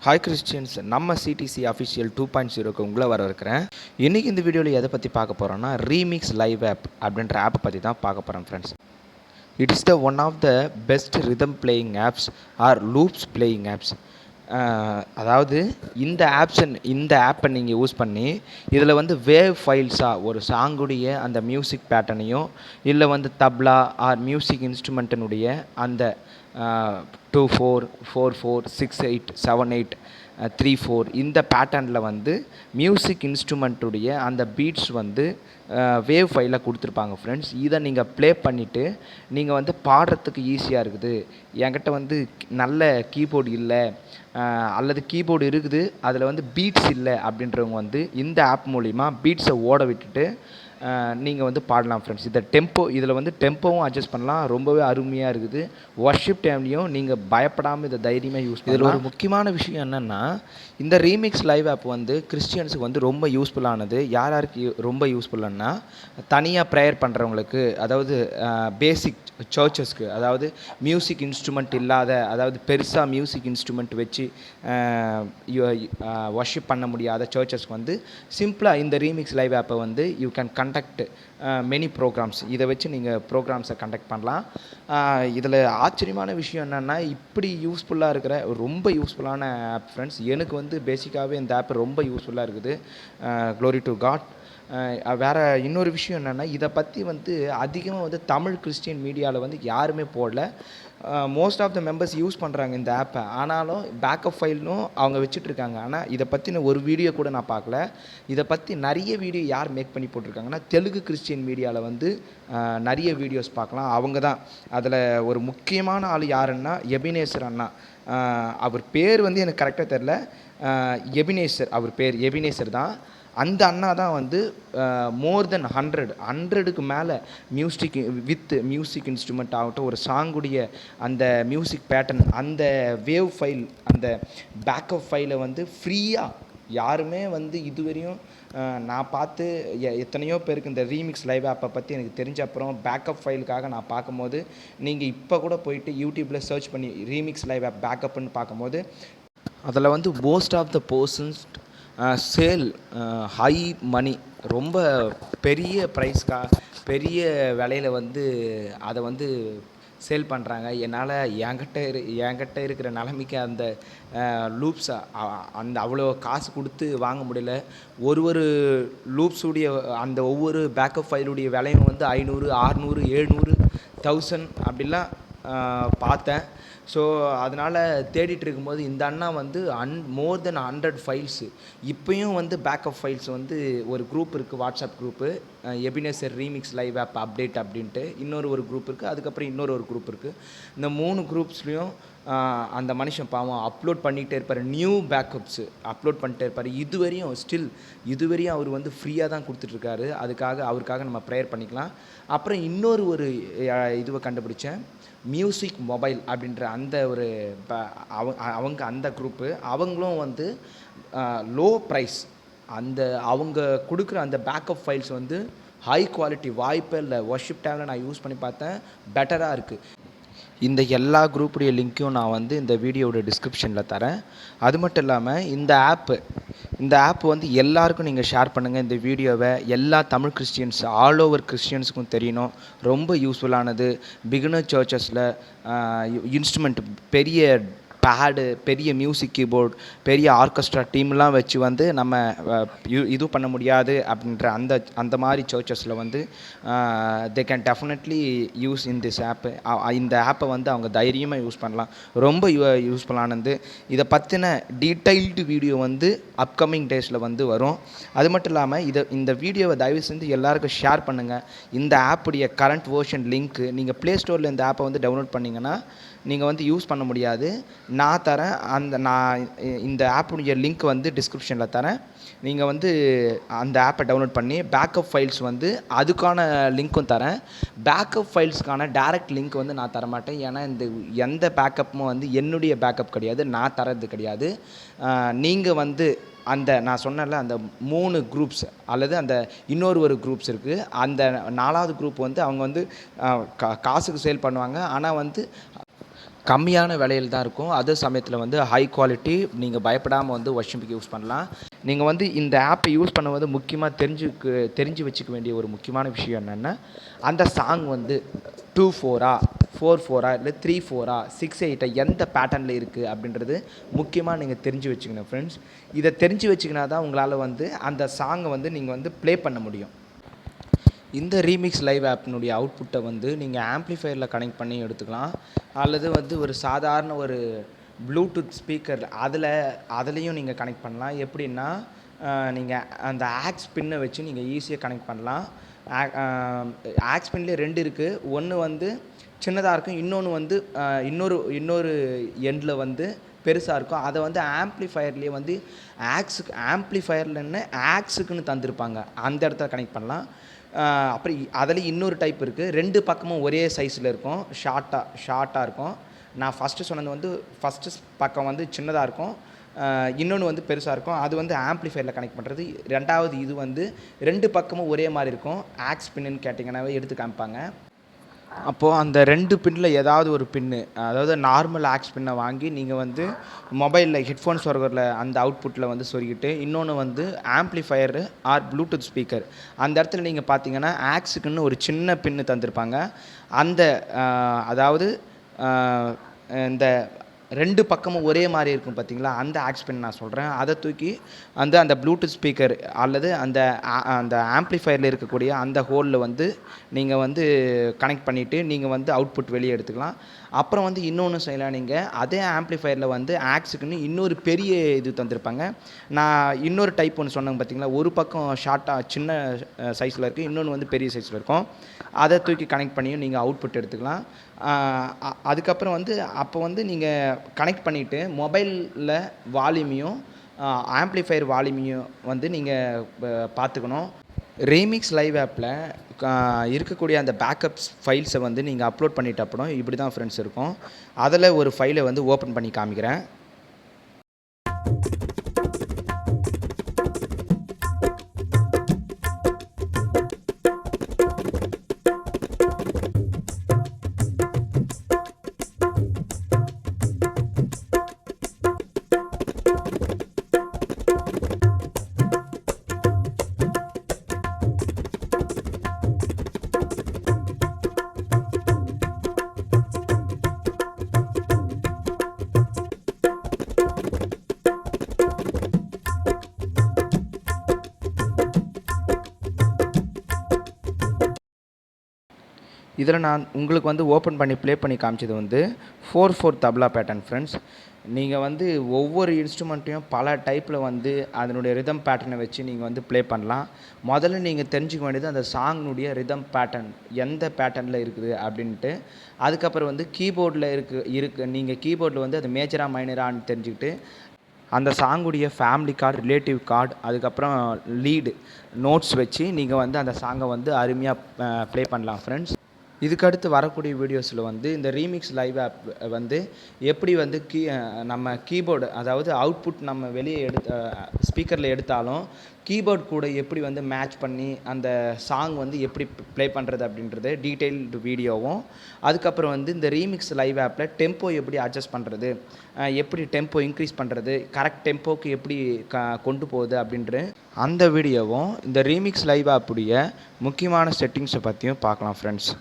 Hi Christians, நம்ம CDC official 2.0க்கு உங்களை வரவேற்கிறேன். இன்றைக்கி இந்த வீடியோவில் எதை பற்றி பார்க்க போகிறோன்னா ரீமிக்ஸ் லைவ் ஆப் அப்படின்ற ஆப்பை பற்றி தான் பார்க்க போகிறோம் friends. It is the one of the best rhythm playing apps or loops playing apps. அதாவது இந்த ஆப்பை நீங்கள் யூஸ் பண்ணி இதில் வந்து வேவ் ஃபைல்ஸாக ஒரு சாங்குடைய அந்த மியூசிக் பேட்டர்னையும் இல்லை வந்து தப்லா ஆர் மியூசிக் இன்ஸ்ட்ருமெண்ட்டினுடைய அந்த 2/4 4/4 6/8 7/8 3/4 இந்த பேட்டர்னில் வந்து மியூசிக் இன்ஸ்ட்ருமெண்ட்டுடைய அந்த பீட்ஸ் வந்து வேவ் ஃபைலில் கொடுத்துருப்பாங்க ஃப்ரெண்ட்ஸ். இதை நீங்கள் ப்ளே பண்ணிவிட்டு நீங்கள் வந்து பாடுறதுக்கு ஈஸியாக இருக்குது. என்கிட்ட வந்து நல்ல கீபோர்டு இல்லை அல்லது கீபோர்டு இருக்குது, அதில் வந்து பீட்ஸ் இல்லை அப்படின்றவங்க வந்து இந்த ஆப் மூலிமா பீட்ஸை ஓட விட்டுட்டு நீங்கள் வந்து பாடலாம் ஃப்ரெண்ட்ஸ். இதில் வந்து டெம்போவும் அட்ஜஸ்ட் பண்ணலாம். ரொம்பவே அருமையாக இருக்குது. வர்ஷிப் டைம்லேயும் நீங்கள் பயப்படாமல் இதை தைரியமாக யூஸ் பண்ணலாம். இதில் ஒரு முக்கியமான விஷயம் என்னென்னா, இந்த ரீமிக்ஸ் லைவ் ஆப் வந்து கிறிஸ்டியன்ஸுக்கு வந்து ரொம்ப யூஸ்ஃபுல்லானது. யாருக்கு ரொம்ப யூஸ்ஃபுல்லுன்னா, தனியாக ப்ரேயர் பண்ணுறவங்களுக்கு, அதாவது பேசிக் சர்ச்சஸ்க்கு, அதாவது மியூசிக் இன்ஸ்ட்ருமெண்ட் இல்லாத, அதாவது பெருசாக மியூசிக் இன்ஸ்ட்ருமெண்ட் வச்சு வர்ஷிப் பண்ண முடியாத சர்ச்சஸ்க்கு வந்து சிம்பிளாக இந்த ரீமிக்ஸ் லைவ் ஆப்பை வந்து you can conduct many programs. இதை வச்சு நீங்கள் ப்ரோக்ராம்ஸை கண்டக்ட் பண்ணலாம். இதில் ஆச்சரியமான விஷயம் என்னென்னா, இப்படி யூஸ்ஃபுல்லாக இருக்கிற ரொம்ப யூஸ்ஃபுல்லான ஆப் ஃப்ரெண்ட்ஸ். எனக்கு வந்து பேசிக்காகவே இந்த ஆப் ரொம்ப யூஸ்ஃபுல்லாக இருக்குது. Glory to God. வேறு இன்னொரு விஷயம் என்னென்னா, இதை பற்றி வந்து அதிகமாக வந்து தமிழ் கிறிஸ்டியன் மீடியாவில் வந்து யாருமே போடல. Most of the members use பண்ணுறாங்க இந்த ஆப்பை. ஆனாலும் பேக்கப் ஃபைலும் அவங்க வச்சுட்ருக்காங்க. ஆனால் இதை பற்றின ஒரு வீடியோ கூட நான் பார்க்கல. இதை பற்றி நிறைய வீடியோ யார் மேக் பண்ணி போட்டிருக்காங்கன்னா, தெலுங்கு கிறிஸ்டியன் மீடியாவில் வந்து நிறைய வீடியோஸ் பார்க்கலாம். அவங்க தான் அதில் ஒரு முக்கியமான ஆள் யாருன்னா எபினேசர் அண்ணா. அவர் பேர் வந்து எனக்கு கரெக்டாக தெரில. எபினேசர், அவர் பேர் எபினேசர் தான். அந்த அண்ணா தான் வந்து மோர் தென் 100க்கு மேலே மியூசிக் இன்ஸ்ட்ருமெண்ட் ஆகட்டும், ஒரு சாங்குடைய அந்த மியூசிக் பேட்டர்ன், அந்த வேவ் ஃபைல், அந்த பேக்கப் ஃபைலை வந்து ஃப்ரீயாக யாருமே வந்து இதுவரையும் நான் பார்த்து எத்தனையோ பேருக்கு இந்த ரீமிக்ஸ் லைவ் ஆப்பை பற்றி எனக்கு தெரிஞ்ச அப்புறம் பேக்கப் ஃபைலுக்காக நான் பார்க்கும்போது, நீங்கள் இப்போ கூட போயிட்டு யூடியூப்பில் சர்ச் பண்ணி ரீமிக்ஸ் லைவ் ஆப் பேக்கப்னு பார்க்கும்போது அதில் வந்து மோஸ்ட் ஆஃப் த பர்சன்ஸ் சேல் ஹை மணி, ரொம்ப பெரிய பெரிய விலையில் வந்து அதை வந்து சேல் பண்ணுறாங்க. என்னால் என்கிட்ட இருக்கிற நிலைமைக்கு அந்த லூப்ஸை அந்த அவ்வளோ காசு கொடுத்து வாங்க முடியல. ஒரு லூப்ஸுடைய அந்த ஒவ்வொரு பேக்கப் ஃபைலுடைய விலையும் வந்து 500 600 700 1000 அப்படிலாம் பார்த்தேன். ஸோ அதனால் தேடிட்டு இருக்கும்போது இந்த அண்ணா வந்து மோர் தென் 100 ஃபைல்ஸு இப்போயும் வந்து பேக்கப் ஃபைல்ஸ் வந்து ஒரு குரூப் இருக்குது, WhatsApp group, Ebenezer remix live app update அப்படின்ட்டு இன்னொரு குரூப் இருக்குது. அதுக்கப்புறம் இன்னொரு குரூப் இருக்குது. இந்த 3 குரூப்ஸ்லேயும் அந்த மனுஷன் பாவம் அப்லோட் பண்ணிகிட்டே இருப்பார். நியூ பேக்கப்ஸு அப்லோட் பண்ணிட்டே இருப்பார். இதுவரையும் அவர் வந்து ஃப்ரீயாக தான் கொடுத்துட்ருக்காரு. அவருக்காக நம்ம ப்ரேயர் பண்ணிக்கலாம். அப்புறம் ஒரு இதுவை கண்டுபிடிச்சேன், மியூசிக் மொபைல் அப்படின்ற அந்த ஒரு அவங்க அந்த குரூப்பு. அவங்களும் வந்து லோ ப்ரைஸ், அவங்க கொடுக்குற அந்த பேக்கப் ஃபைல்ஸ் வந்து ஹை குவாலிட்டி, வாய்ப்பே இல்லை. வர்ஷிப் டைமில் நான் யூஸ் பண்ணி பார்த்தேன், பெட்டராக இருக்குது. இந்த எல்லா குரூப்புடைய லிங்க்கையும் நான் வந்து இந்த வீடியோட டிஸ்கிரிப்ஷனில் தரேன். அது மட்டும் இல்லாமல் இந்த ஆப் வந்து எல்லாருக்கும் நீங்கள் ஷேர் பண்ணுங்கள். இந்த வீடியோவை எல்லா தமிழ் கிறிஸ்டியன்ஸ், ஆல் ஓவர் கிறிஸ்டியன்ஸுக்கும் தெரியணும். ரொம்ப யூஸ்ஃபுல்லானது. பிகினர் சர்ச்சஸில் இன்ஸ்ட்ருமெண்ட், பெரிய பேடு, பெரிய மியூசிக் கீபோர்டு, பெரிய ஆர்கெஸ்ட்ரா டீம்லாம் வச்சு வந்து நம்ம இது பண்ண முடியாது அப்படின்ற அந்த மாதிரி சர்ச்சஸில் வந்து they can definitely use in this app. இந்த ஆப்பை வந்து அவங்க தைரியமாக யூஸ் பண்ணலாம். ரொம்ப யூஸ்ஃபுல்லானது. இதை பற்றின டீட்டெயில்டு வீடியோ வந்து அப்கமிங் டேஸில் வந்து வரும். அது மட்டும் இல்லாமல் இந்த வீடியோவை தயவு செஞ்சு எல்லாருக்கும் ஷேர் பண்ணுங்கள். இந்த ஆப்புடைய கரண்ட் வேர்ஷன் லிங்க்கு நீங்கள் ப்ளே ஸ்டோரில் இந்த ஆப்பை வந்து டவுன்லோட் பண்ணிங்கன்னா நீங்கள் வந்து யூஸ் பண்ண முடியாது. நான் தரேன். நான் இந்த ஆப்புடைய லிங்க் வந்து டிஸ்கிரிப்ஷனில் தரேன். நீங்கள் வந்து அந்த ஆப்பை டவுன்லோட் பண்ணி பேக்கப் ஃபைல்ஸ் வந்து அதுக்கான லிங்க்கும் தரேன். பேக்கப் ஃபைல்ஸ்க்கான டைரக்ட் லிங்க் வந்து நான் தரமாட்டேன். ஏன்னா எந்த பேக்கப்பும் வந்து என்னுடைய பேக்கப் கிடையாது, நான் தரது கிடையாது. நீங்கள் வந்து நான் சொன்னல அந்த 3 குரூப்ஸ் அல்லது அந்த இன்னொரு குரூப்ஸ் இருக்குது. அந்த 4வது குரூப் வந்து அவங்க வந்து காசுக்கு சேல் பண்ணுவாங்க. ஆனால் வந்து கம்மியான விலையில தான் இருக்கும். அதே சமயத்தில் வந்து ஹை குவாலிட்டி. நீங்கள் பயப்படாமல் வந்து வொர்ஷிப்புக்கு யூஸ் பண்ணலாம். நீங்கள் வந்து இந்த ஆப்பை யூஸ் பண்ணும்போது முக்கியமாக தெரிஞ்சு வச்சுக்க வேண்டிய ஒரு முக்கியமான விஷயம் என்னென்னா, அந்த சாங் வந்து 2/4 4/4 இல்லை 3/4 6/8 எந்த பேட்டர்னில் இருக்குது அப்படின்றது முக்கியமாக நீங்கள் தெரிஞ்சு வச்சுக்கணும் ஃப்ரெண்ட்ஸ். இதை தெரிஞ்சு வச்சுக்கினா தான் உங்களால் வந்து அந்த சாங்கை வந்து நீங்கள் வந்து ப்ளே பண்ண முடியும். இந்த ரீமிக்ஸ் லைவ் ஆப்னுடைய அவுட்புட்டை வந்து நீங்கள் ஆம்ப்ளிஃபையரில் கனெக்ட் பண்ணி எடுத்துக்கலாம். அல்லது வந்து ஒரு சாதாரண ஒரு ப்ளூடூத் ஸ்பீக்கர் அதுலேயும் நீங்கள் கனெக்ட் பண்ணலாம். எப்படின்னா, நீங்கள் அந்த ஆக்ஸ் பின்னை வச்சு நீங்கள் ஈஸியாக கனெக்ட் பண்ணலாம். ஆக்ஸ் பின்லேயே 2 இருக்குது. ஒன்று வந்து சின்னதாக இருக்கும், இன்னொன்று வந்து இன்னொரு எண்டில் வந்து பெருசாக இருக்கும். அதை வந்து ஆம்ப்ளிஃபையர்லேயே வந்து ஆம்ப்ளிஃபையர்லன்னு ஆக்ஸுக்குன்னு தந்திருப்பாங்க, அந்த இடத்துல கனெக்ட் பண்ணலாம். அப்புறம் அதில் இன்னொரு டைப் இருக்குது. 2 பக்கமும் ஒரே சைஸில் இருக்கும், ஷார்ட்டாக இருக்கும். நான் ஃபஸ்ட்டு சொன்னது வந்து ஃபஸ்ட்டு பக்கம் வந்து சின்னதாக இருக்கும், இன்னொன்று வந்து பெருசாக இருக்கும். அது வந்து ஆம்ப்ளிஃபையரில் கனெக்ட் பண்ணுறது. 2வது இது வந்து 2 பக்கமும் ஒரே மாதிரி இருக்கும். ஆக்ஸ் பின்னுன்னு கேட்டிங்கன்னாவே எடுத்து காமிப்பாங்க. அப்போது அந்த 2 பின்னில் ஏதாவது ஒரு பின்னு, அதாவது நார்மல் ஆக்ஸ் பின்னை வாங்கி நீங்கள் வந்து மொபைலில் ஹெட்ஃபோன்ஸ் ஒர்க்கரில் அந்த அவுட்புட்டில் வந்து சொருகிட்டு, இன்னொன்று வந்து ஆம்ப்ளிஃபையரு ஆர் ப்ளூடூத் ஸ்பீக்கர் அந்த இடத்துல நீங்கள் பார்த்தீங்கன்னா ஆக்ஸுக்குன்னு ஒரு சின்ன பின்னு தந்திருப்பாங்க. அந்த அதாவது இந்த 2 பக்கமும் ஒரே மாதிரி இருக்கும் பார்த்தீங்களா, அந்த ஆக்ஸ் பின் நான் சொல்கிறேன். அதை தூக்கி அந்த ப்ளூடூத் ஸ்பீக்கர் அல்லது அந்த ஆம்ப்ளிஃபையரில் இருக்கக்கூடிய அந்த ஹோலில் வந்து நீங்கள் வந்து கனெக்ட் பண்ணிவிட்டு நீங்கள் வந்து அவுட்புட் வெளியே எடுத்துக்கலாம். அப்புறம் வந்து இன்னொன்று செய்யலாம். நீங்கள் அதே ஆம்ப்ளிஃபையரில் வந்து ஆக்ஸுக்குன்னு இன்னொரு பெரிய இது தந்திருப்பாங்க. நான் இன்னொரு டைப் ஒன்று சொன்னேங்க பார்த்தீங்களா, ஒரு பக்கம் ஷார்ட்டாக சின்ன சைஸில் இருக்குது, இன்னொன்று வந்து பெரிய சைஸில் இருக்கும். அதை தூக்கி கனெக்ட் பண்ணியும் நீங்கள் அவுட்புட் எடுத்துக்கலாம். அதுக்கப்புறம் வந்து அப்போ வந்து நீங்கள் கனெக்ட் பண்ணிவிட்டு மொபைலில் வால்யூமையும் ஆம்ப்ளிஃபையர் வால்யூமையும் வந்து நீங்கள் பார்த்துக்கணும். ரீமிக்ஸ் லைவ் ஆப்பில் இருக்கக்கூடிய அந்த பேக்கப்ஸ் ஃபைல்ஸை வந்து நீங்கள் அப்லோட் பண்ணிட்ட அப்புறம் இப்படி தான் ஃப்ரெண்ட்ஸ் இருக்கும். அதில் ஒரு ஃபைலை வந்து ஓப்பன் பண்ணி காமிக்கிறேன். இதில் நான் உங்களுக்கு வந்து ஓப்பன் பண்ணி ப்ளே பண்ணி காமிச்சது வந்து 4/4 தப்லா பேட்டர்ன் ஃப்ரெண்ட்ஸ். நீங்கள் வந்து ஒவ்வொரு இன்ஸ்ட்ருமெண்ட்டையும் பல டைப்பில் வந்து அதனுடைய ரிதம் பேட்டர்னை வச்சு நீங்கள் வந்து ப்ளே பண்ணலாம். முதல்ல நீங்கள் தெரிஞ்சுக்க வேண்டியது அந்த சாங்னுடைய ரிதம் பேட்டர்ன் எந்த பேட்டர்னில் இருக்குது அப்படின்ட்டு. அதுக்கப்புறம் வந்து கீபோர்டில் நீங்கள் கீபோர்டில் வந்து அது மேஜரா மைனரான்னு தெரிஞ்சுக்கிட்டு அந்த சாங்குடைய ஃபேமிலி கார்டு, ரிலேட்டிவ் கார்டு, அதுக்கப்புறம் லீடு நோட்ஸ் வச்சு நீங்கள் வந்து அந்த சாங்கை வந்து அருமையாக ப்ளே பண்ணலாம் ஃப்ரெண்ட்ஸ். இதுக்கடுத்து வரக்கூடிய வீடியோஸில் வந்து இந்த ரீமிக்ஸ் லைவ் ஆப் வந்து எப்படி வந்து நம்ம கீபோர்டு, அதாவது அவுட்புட் நம்ம வெளியே ஸ்பீக்கரில் எடுத்தாலும் கீபோர்ட் கூட எப்படி வந்து மேட்ச் பண்ணி அந்த சாங் வந்து எப்படி ப்ளே பண்ணுறது அப்படின்றது டீட்டெயில்டு வீடியோவும், அதுக்கப்புறம் வந்து இந்த ரீமிக்ஸ் லைவ் ஆப்பில் டெம்போ எப்படி அட்ஜஸ்ட் பண்ணுறது, எப்படி டெம்போ இன்க்ரீஸ் பண்ணுறது, கரெக்ட் டெம்போக்கு எப்படி கொண்டு போகுது அப்படின்ற அந்த வீடியோவும் இந்த ரீமிக்ஸ் லைவ் ஆப்புடைய முக்கியமான செட்டிங்ஸை பற்றியும் பார்க்கலாம் ஃப்ரெண்ட்ஸ்.